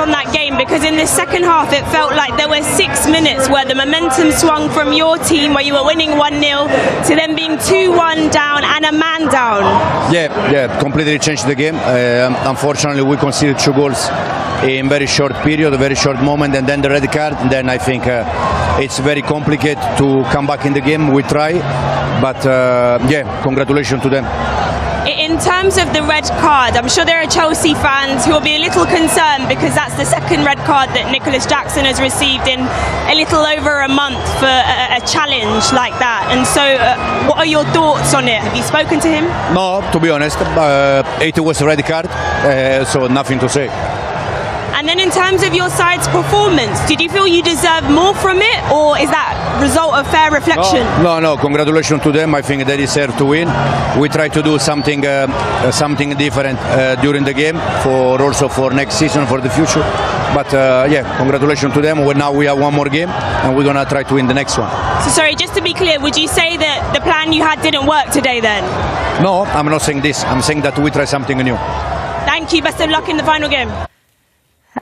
on that game, because in the second half it felt like there were 6 minutes where the momentum swung from your team, where you were winning 1-0, to then being 2-1 down and a man down. Yeah, completely changed the game. Unfortunately, we conceded 2 goals in very short period, a very short moment, and then the red card. And then I think it's very complicated to come back in the game. We try, but yeah, congratulations to them. In terms of the red card, I'm sure there are Chelsea fans who will be a little concerned, because that's the second red card that Nicholas Jackson has received in a little over a month for a challenge like that. And so what are your thoughts on it? Have you spoken to him? No, to be honest, it was a red card, so nothing to say. And then in terms of your side's performance, did you feel you deserve more from it, or is that result of fair reflection? No, congratulations to them. I think they deserve to win. We try to do something different during the game, also for next season, for the future. But yeah, congratulations to them. Now we have one more game, and we're going to try to win the next one. So sorry, just to be clear, would you say that the plan you had didn't work today then? No, I'm not saying this. I'm saying that we try something new. Thank you. Best of luck in the final game.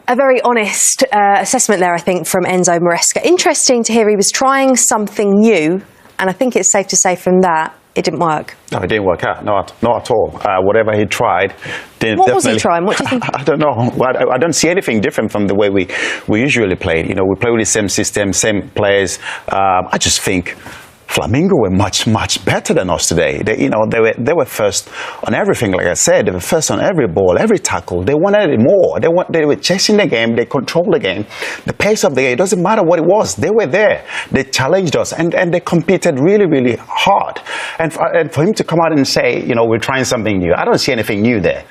A very honest assessment there, I think, from Enzo Maresca. Interesting to hear he was trying something new, and I think it's safe to say from that it didn't work. No, it didn't work out. Not at all. Whatever he tried, what was he trying? What do you think? I don't know. I don't see anything different from the way we usually played. You know, we play with the same system, same players. I just think Flamingo were much better than us today. They were first on everything. Like I said, they were first on every ball, every tackle. They wanted it more. They were chasing the game. They controlled the game. The pace of the game, it doesn't matter what it was. They were there. They challenged us, and they competed really hard. And for him to come out and say, you know, we're trying something new, I don't see anything new there.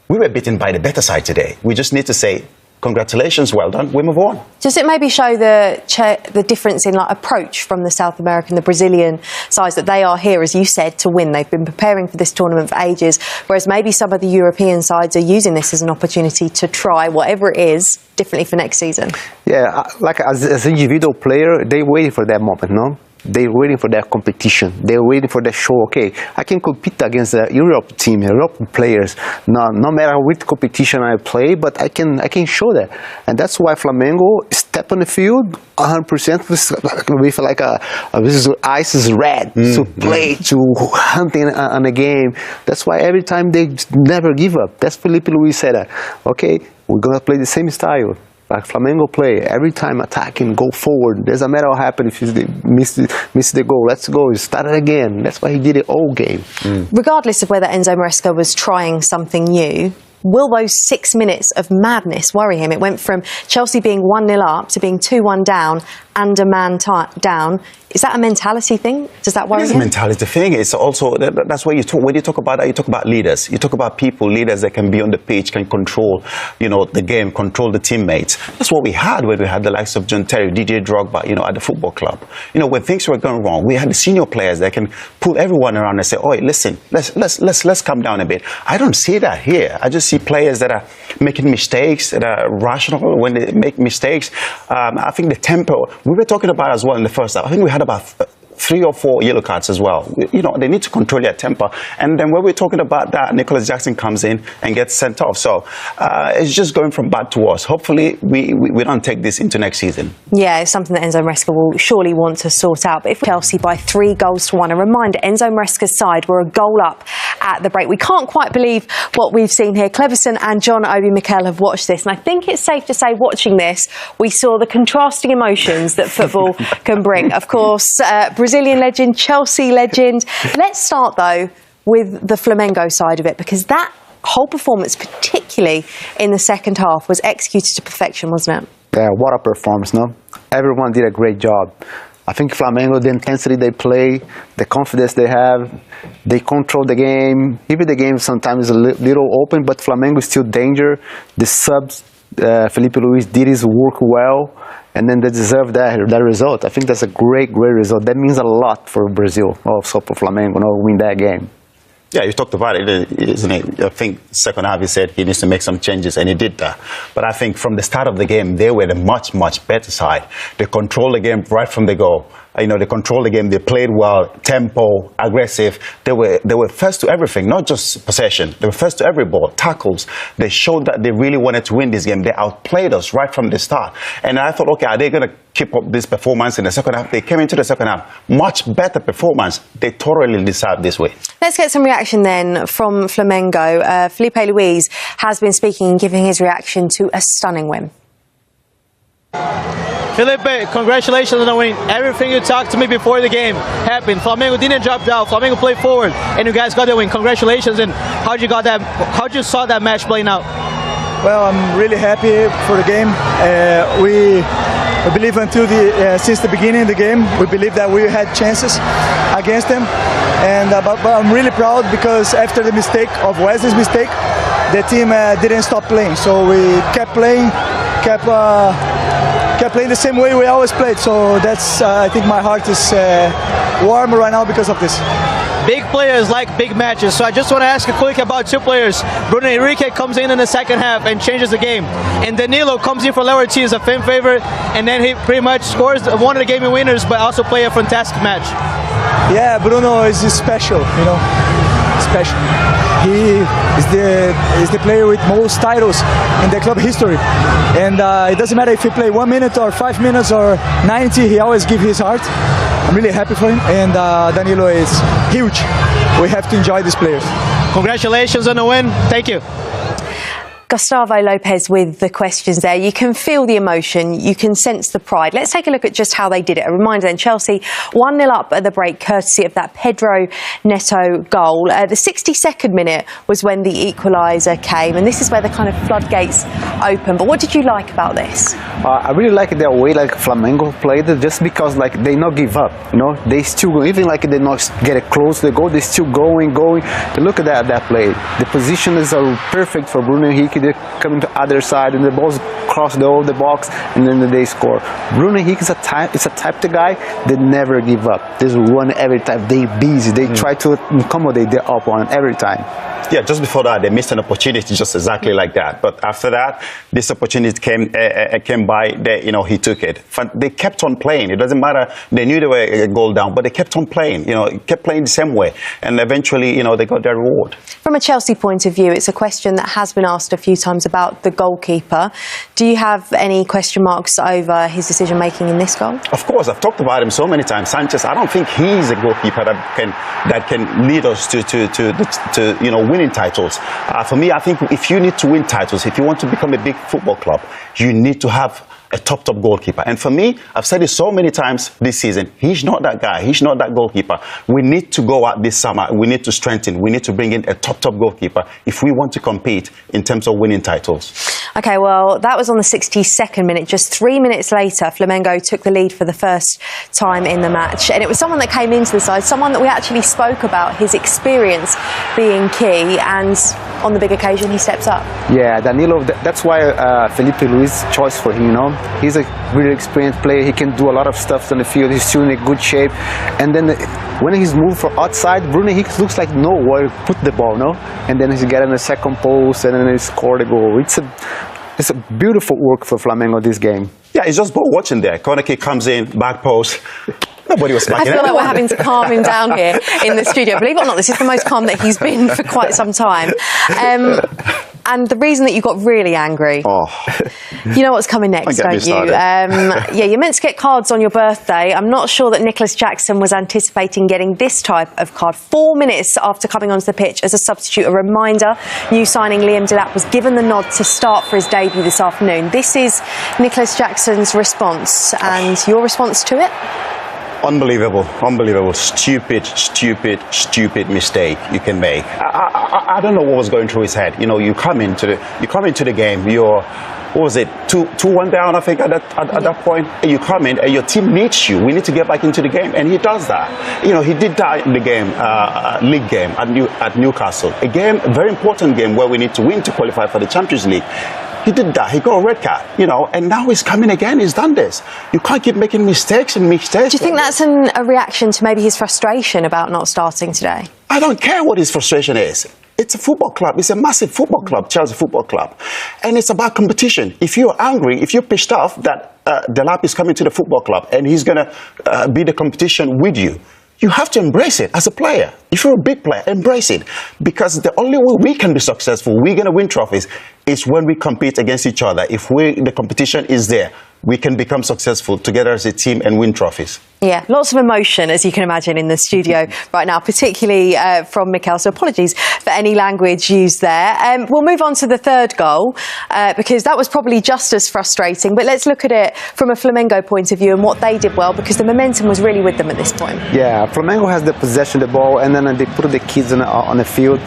We were beaten by the better side today. We just need to say, congratulations, well done, we move on. Does it maybe show the difference in approach from the South American, the Brazilian sides, that they are here, as you said, to win? They've been preparing for this tournament for ages, whereas maybe some of the European sides are using this as an opportunity to try whatever it is differently for next season. Yeah, like as an individual player, they waiting for that moment, no? They're waiting for that competition. They're waiting for that show. Okay, I can compete against the Europe team, European players. No matter which competition I play, but I can show that, and that's why Flamengo step on the field 100% with like this ice is red to play, to hunting on a game. That's why every time they never give up. That's Felipe Luis said that. Okay, we're gonna play the same style. Like Flamengo play, every time attacking, go forward. Doesn't matter what happened if you miss the goal. Let's go, start it again. That's why he did it all game. Regardless of whether Enzo Maresca was trying something new, will those 6 minutes of madness worry him? It went from Chelsea being 1-0 up to being 2-1 down and a man down. Is that a mentality thing? Does that worry you? It's a mentality thing. It's also, that's why when you talk about that, you talk about leaders. You talk about leaders that can be on the pitch, can control, the game, control the teammates. That's what we had when we had the likes of John Terry, DJ Drogba, at the football club. When things were going wrong, we had the senior players that can pull everyone around and say, "Oh, listen, let's calm down a bit." I don't see that here. I just see players that are making mistakes, that are rational when they make mistakes. I think the tempo, we were talking about as well in the first half. I think we had about 3 or 4 yellow cards as well. They need to control their temper. And then when we're talking about that, Nicholas Jackson comes in and gets sent off. So it's just going from bad to worse. Hopefully we don't take this into next season. Yeah, it's something that Enzo Maresca will surely want to sort out. But if Chelsea by 3 goals to 1, a reminder, Enzo Maresca's side were a goal up at the break. We can't quite believe what we've seen here. Cleverson and John Obi Mikel have watched this, and I think it's safe to say, watching this, we saw the contrasting emotions that football can bring. Of course, Brazilian legend, Chelsea legend. Let's start, though, with the Flamengo side of it, because that whole performance, particularly in the second half, was executed to perfection, wasn't it? Yeah, what a performance, no? Everyone did a great job. I think Flamengo, the intensity they play, the confidence they have, they control the game. Even the game sometimes is a little open, but Flamengo is still danger. The subs, Felipe Luis did his work well, and then they deserve that result. I think that's a great result. That means a lot for Brazil, also for Flamengo, win that game. Yeah, you talked about it, isn't it? I think second half he said he needs to make some changes, and he did that. But I think from the start of the game, they were the much better side. They controlled the game right from the goal. They controlled the game. They played well, tempo, aggressive. They were first to everything, not just possession. They were first to every ball, tackles. They showed that they really wanted to win this game. They outplayed us right from the start. And I thought, okay, are they going to keep up this performance in the second half? They came into the second half, much better performance. They totally deserve this win. Let's get some reaction then from Flamengo. Felipe Luis has been speaking and giving his reaction to a stunning win. Felipe, congratulations on the win. Everything you talked to me before the game happened. Flamengo didn't drop down. Flamengo played forward, and you guys got the win. Congratulations. And how'd you saw that match playing out? Well, I'm really happy for the game. We believe since the beginning of the game, we believe that we had chances against them. And but I'm really proud because after the mistake of Wesley's mistake, the team didn't stop playing. So we kept playing, kept playing the same way we always played. So that's I think my heart is warm right now because of this. Big players like big matches, so I just want to ask you quick about two players. Bruno Henrique comes in the second half and changes the game, and Danilo comes in for lower T as a fan favorite, and then he pretty much scores one of the game winners, but also play a fantastic match. Yeah, Bruno is special, special. He is the player with most titles in the club history, and it doesn't matter if he play 1 minute or 5 minutes or 90. He always gives his heart. I'm really happy for him, and Danilo is huge. We have to enjoy these players. Congratulations on the win. Thank you. Gustavo Lopez with the questions there. You can feel the emotion, you can sense the pride. Let's take a look at just how they did it. A reminder then, Chelsea 1-0 up at the break, courtesy of that Pedro Neto goal. The 62nd minute was when the equaliser came, and this is where the kind of floodgates open. But what did you like about this? I really like the way Flamengo played, just because they not give up. They still go, even they not get close to the goal. They still going. Look at that play. The position is perfect for Bruno Henrique. They come to the other side, and the balls cross the box, and then they score. Bruno Henrique is a type of guy that never give up. They run every time. They busy. They try to accommodate their opponent every time. Yeah, just before that, they missed an opportunity just exactly like that. But after that, this opportunity came by. He took it. They kept on playing. It doesn't matter. They knew they were a goal down, but they kept on playing. Kept playing the same way, and eventually, they got their reward. From a Chelsea point of view, it's a question that has been asked a few times about the goalkeeper. Do you have any question marks over his decision making in this goal? Of course, I've talked about him so many times. Sanchez, I don't think he's a goalkeeper that can lead us to winning titles. For me, I think if you need to win titles, if you want to become a big football club, you need to have a top goalkeeper. And for me, I've said it so many times this season, he's not that guy. He's not that goalkeeper. We need to go out this summer. We need to strengthen. We need to bring in a top goalkeeper if we want to compete in terms of winning titles. OK, well, that was on the 62nd minute. Just 3 minutes later, Flamengo took the lead for the first time in the match. And it was someone that came into the side, someone that we actually spoke about, his experience being key. And on the big occasion, he steps up. Yeah, Danilo, that's why Felipe Luis' choice for him, He's a really experienced player. He can do a lot of stuff on the field. He's still in a good shape. And then when he's moved from outside, Bruno Henrique looks like nowhere to put the ball, And then he's getting the second post, and then he scored a goal. It's a beautiful work for Flamengo this game. Yeah, it's just ball watching there. Corner kick comes in, back post. Nobody was smacking. I feel like we're having to calm him down here in the studio. Believe it or not, this is the most calm that he's been for quite some time. And the reason that you got really angry, you know what's coming next, don't you? Yeah, you're meant to get cards on your birthday. I'm not sure that Nicholas Jackson was anticipating getting this type of card 4 minutes after coming onto the pitch as a substitute. A reminder, new signing Liam Delap was given the nod to start for his debut this afternoon. This is Nicholas Jackson's response, and your response to it? Unbelievable. Stupid mistake you can make. I don't know what was going through his head. You come into the game. You're, what was it, 2-1 down, I think, at that point. And you come in, and your team needs you. We need to get back into the game, and he does that. He did that in the game, league game at Newcastle. A very important game where we need to win to qualify for the Champions League. He did that. He got a red card, and now he's coming again. He's done this. You can't keep making mistakes. Do you think that's a reaction to maybe his frustration about not starting today? I don't care what his frustration is. It's a football club. It's a massive football club, Chelsea Football Club. And it's about competition. If you're angry, if you're pissed off that Delap is coming to the football club and he's going to be the competition with you. You have to embrace it as a player. If you're a big player, embrace it. Because the only way we can be successful, we're going to win trophies, is when we compete against each other. If the competition is there, we can become successful together as a team and win trophies. Yeah, lots of emotion, as you can imagine, in the studio right now, particularly from Mikel. So apologies for any language used there. We'll move on to the third goal, because that was probably just as frustrating. But let's look at it from a Flamengo point of view and what they did well, because the momentum was really with them at this point. Yeah, Flamengo has the possession of the ball, and then they put the kids on the field.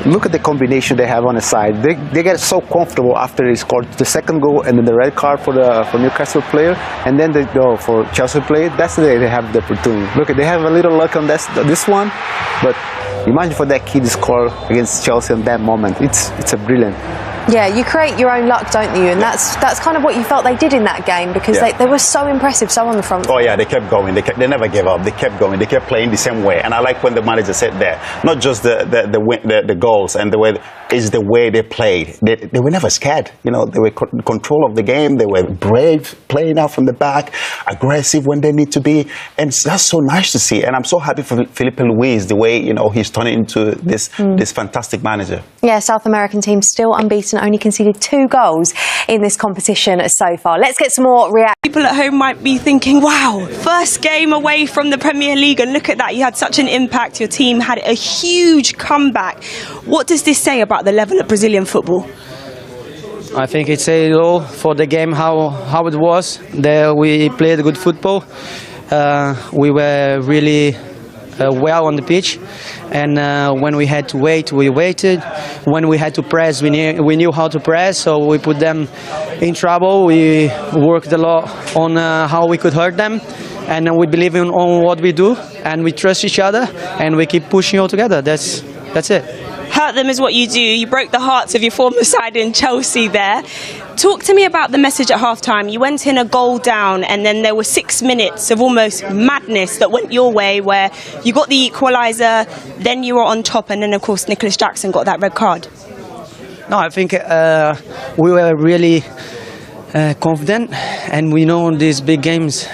Look at the combination they have on the side. They get so comfortable after they scored the second goal and then the red card for Newcastle player, and then they go for Chelsea player. That's the day they have the opportunity. Look, they have a little luck on this one, but imagine for that kid to score against Chelsea in that moment. It's a brilliant. Yeah, you create your own luck, don't you? And that's kind of what you felt they did in that game, because they were so impressive, so on the front. Oh yeah, they kept going. They never gave up. They kept going. They kept playing the same way. And I like when the manager said there, not just the goals and the way, is the way they played. They were never scared. You know, they were in control of the game. They were brave, playing out from the back, aggressive when they need to be, and that's so nice to see. And I'm so happy for Felipe Luis, the way he's turning into this fantastic manager. Yeah, South American team still unbeaten, only conceded 2 goals in this competition so far. Let's get some more reaction. People at home might be thinking, wow, first game away from the Premier League, and look at that, you had such an impact, your team had a huge comeback. What does this say about the level of Brazilian football? I think it says it all for the game, how it was. There we played good football. We were really well on the pitch, and when we had to wait, we waited. When we had to press, we knew how to press, so we put them in trouble. We worked a lot on how we could hurt them, and we believe on what we do, and we trust each other, and we keep pushing all together. That's it. Hurt them is what you do. You broke the hearts of your former side in Chelsea there. Talk to me about the message at half-time. You went in a goal down, and then there were 6 minutes of almost madness that went your way, where you got the equaliser, then you were on top, and then, of course, Nicholas Jackson got that red card. No, I think we were really confident, and we know in these big games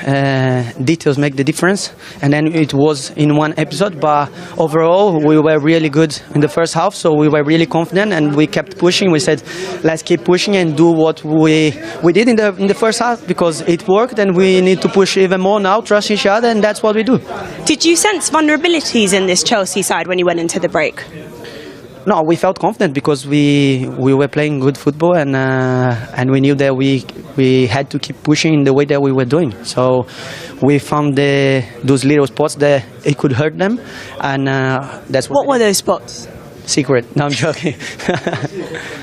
details make the difference, and then it was in one episode, but overall we were really good in the first half, so we were really confident and we kept pushing. We said let's keep pushing and do what we did in the first half, because it worked, and we need to push even more now, trust each other, and that's what we do. Did you sense vulnerabilities in this Chelsea side when you went into the break? No, we felt confident because we were playing good football, and we knew that we had to keep pushing in the way that we were doing. So we found those little spots that it could hurt them, and that's what were those spots? Secret. No, I'm joking.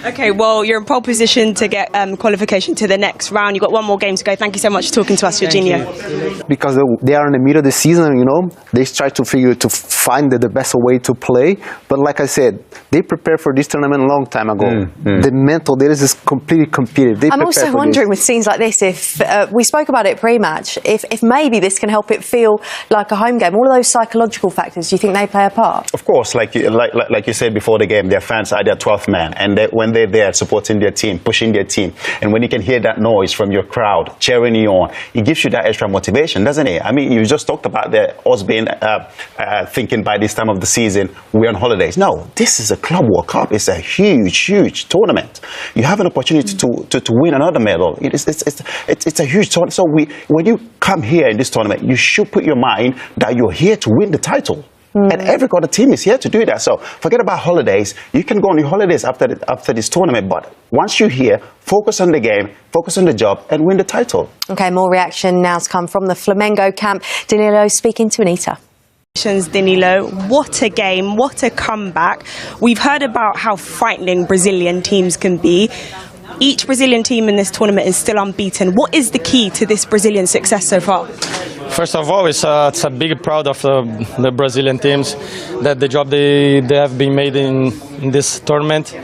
Okay, well, you're in pole position to get qualification to the next round. You've got one more game to go. Thank you so much for talking to us, Jorginho. Because they are in the middle of the season, you know, they try to find the best way to play. But like I said, they prepared for this tournament a long time ago. The mental there is completely competed. I'm also wondering with scenes like this, if we spoke about it pre-match, if maybe this can help it feel like a home game. All of those psychological factors, do you think they play a part? Of course, like you said before the game, their fans are their 12th man, and when they're there supporting their team, pushing their team, and when you can hear that noise from your crowd cheering you on, it gives you that extra motivation, doesn't it? I mean, you just talked about us being thinking by this time of the season we're on holidays. No, this is a Club World Cup. It's a huge tournament. You have an opportunity to win another medal. It's a huge tournament. So when you come here in this tournament, you should put your mind that you're here to win the title. And every other team is here to do that. So forget about holidays. You can go on your holidays after this tournament, but once you're here, focus on the game, focus on the job, and win the title. Okay, more reaction now to come from the Flamengo camp. Danilo speaking to Anita. Danilo, what a game, what a comeback. We've heard about how frightening Brazilian teams can be. Each Brazilian team in this tournament is still unbeaten. What is the key to this Brazilian success so far? First of all, it's a big proud of the Brazilian teams, that the job they have been made in this tournament,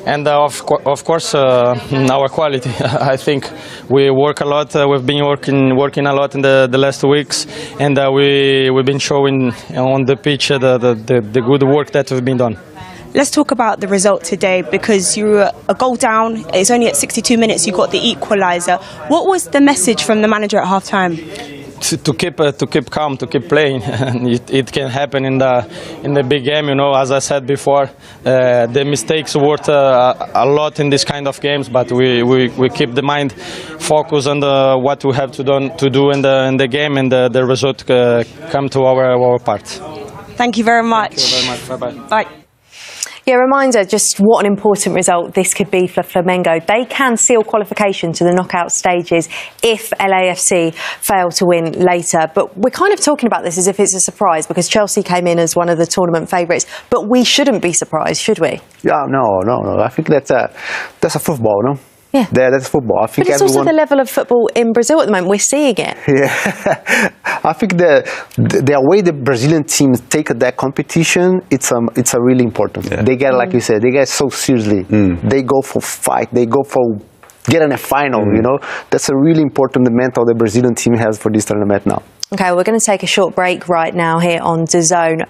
and of course our quality. I think we work a lot. We've been working a lot in the last weeks, and we've been showing on the pitch the good work that we've been done. Let's talk about the result today, because you were a goal down. It's only at 62 minutes you got the equaliser. What was the message from the manager at half-time? To keep calm, to keep playing. It can happen in the big game, you know. As I said before, the mistakes worth a lot in this kind of games, but we keep the mind focused on what we have to do in the game, and the result come to our part. Thank you very much. Thank you very much. Bye-bye. Bye. Yeah, reminder just what an important result this could be for Flamengo. They can seal qualification to the knockout stages if LAFC fail to win later. But we're kind of talking about this as if it's a surprise, because Chelsea came in as one of the tournament favourites. But we shouldn't be surprised, should we? Yeah, no. I think that's a football, no? Yeah. That's football. I think but it's also the level of football in Brazil at the moment. We're seeing it. Yeah, I think the way the Brazilian teams take that competition, it's a really important. Yeah. They get, like you said, they get so seriously. They go for fight. They go for getting a final. You know, that's a really important mental the Brazilian team has for this tournament now. Okay, we're going to take a short break right now here on DAZN.